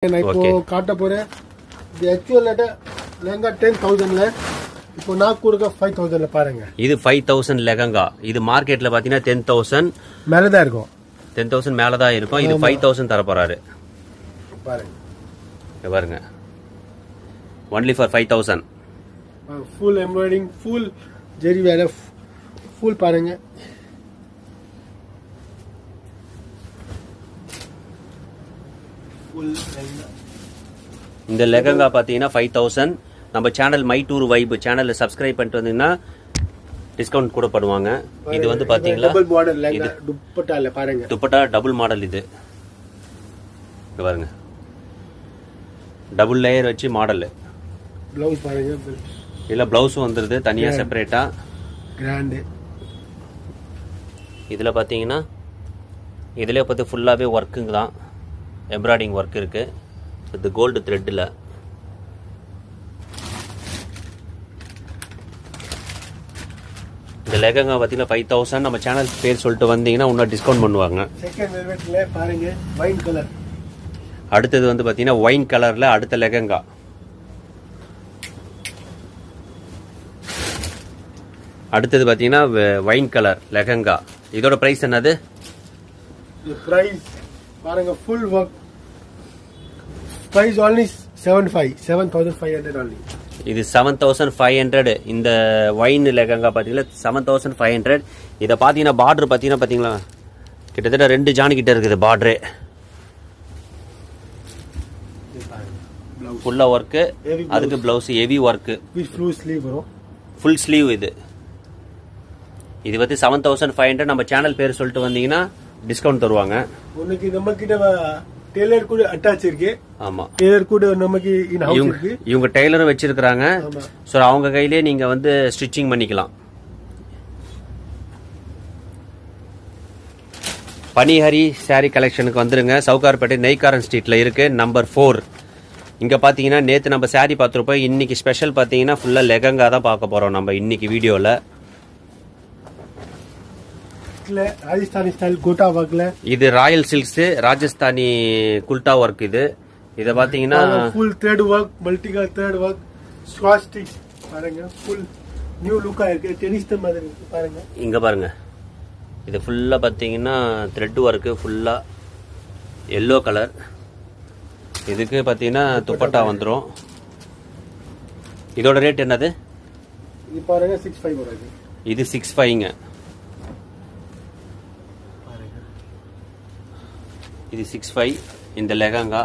நான் இப்போ காட்ட போறேன். இது ஆக்சுவல் லெஹங்கா 10,000ல இப்போ நான் கொடுக்க 5,000ல பாருங்க. இது 5,000 லெஹங்கா. இது மார்க்கெட்ல பாத்தீங்கன்னா 10,000 மேல தான் இருக்கும். 10,000 மேல தான் இருக்கும். இது 5,000 தர போறாரு. பாருங்க பாருங்க, only for 5,000. Full embroidering, full zari வேலை, ஃபுல் பாருங்க. இந்த லெஹங்கா பாத்தீங்கன்னா 5,000. நம்ம சேனல் மை டூர் வைப் சேனல்ல சப்ஸ்கிரைப் பண்ணிட்டு வந்தீங்கன்னா டிஸ்கவுண்ட் கூட பண்ணுவாங்க. இது வந்து பாத்தீங்களா டபுள் மாடல் லெஹங்கா, துப்பட்டால பாருங்க. Dupatta double model. இது பாருங்க, டபுள் லேயர் வச்சு மாடல். ப்ளவுஸ் பாருங்க, இல்ல ப்ளவுஸும் வந்துருது தனியா செப்பரேட்டா. கிராண்ட். இதுல பாத்தீங்கன்னா இதுல பார்த்து ஃபுல்லாவே ஒர்க்குங்க தான், எம்ப்ராய்டிங் ஒர்க் இருக்கு. இது கோல்டு த்ரெட்ல. இந்த லெஹங்கா பாத்தீங்கன்னா 5,000. நம்ம சேனல் பேர் சொல்லிட்டு வந்தீங்கன்னா இன்னும் டிஸ்கவுண்ட் பண்ணுவாங்க. செகண்ட் வெல்வெட்ல பாருங்க, வைன் கலர். அடுத்தது வந்து பாத்தீங்கன்னா ஒயின் கலர்ல அடுத்த லெஹங்கா. அடுத்தது பாத்தீங்கன்னா வைன் கலர் லெஹங்கா. இதோட பிரைஸ் என்னது? பிரைஸ் பாருங்க, full work. Price only 7,500 only. இது 7,500. இந்த ஒயின் லெஹங்கா பாத்தீங்கன்னா 7,500. இத பாத்தீங்கன்னா பார்டர் பாத்தீங்கன்னா கிட்டத்தட்ட 2 ஜான் கிட்ட இருக்குது பார்டர். ஃபுல்லா ஒர்க். அதுக்கு blouse heavy work with full sleeve வரும். Full sleeve. இது வந்து 7,500. நம்ம சேனல் பேர் சொல்லிட்டு வந்தீங்கன்னா டிஸ்கவுண்ட் தருவாங்க. உங்களுக்கு நம்ம கிட்ட டெய்லர் கூட அட்டாச் இருக்கு. ஆமா, டெய்லர் கூட நமக்கு இன் ஹவுஸ் இருக்கு. இவங்க டெய்லரும் வச்சிருக்காங்க. சோ அவங்க கையிலேயே நீங்க வந்து ஸ்டிச்சிங் பண்ணிக்கலாம். பனிஹரி சாரி கலெக்ஷனுக்கு வந்துருங்க. சவுகார்பேட்டை நெய்க்காரன் ஸ்ட்ரீட்ல இருக்கு, நம்பர் 4. இங்க பாத்தீங்கன்னா நேத்து நம்ம சாரி பார்த்துருப்போம். இன்னைக்கு ஸ்பெஷல் பாத்தீங்கன்னா ஃபுல்லா லெஹங்கா தான் பார்க்க போறோம் நம்ம இன்னைக்கு வீடியோல. ராஜஸ்தானி ஸ்டைல் கோட்டா ஒர்க்ல. இது ராயல் சில்க்ஸ் ராஜஸ்தானி குல்டா ஒர்க். இத பாத்தீங்கன்னா full thread work, multi colour thread work, ஸ்வாஸ்டிக் பாருங்க. ஃபுல் நியூ லுக்கா இருக்கு, டென்னிஸ் மாதிரி இருக்கு பாருங்க. இங்க பாருங்க, இது ஃபுல்லா பாத்தீங்கன்னா த்ரெட் ஒர்க், ஃபுல்லா எல்லோ கலர். இதுக்கு பாத்தீங்கன்னா துப்பட்டா வந்துரும். இதோட ரேட் என்னது? இது பாருங்க 6,500 வருது. இது 6,500ங்க. இது 6,500 இந்த லெஹங்கா.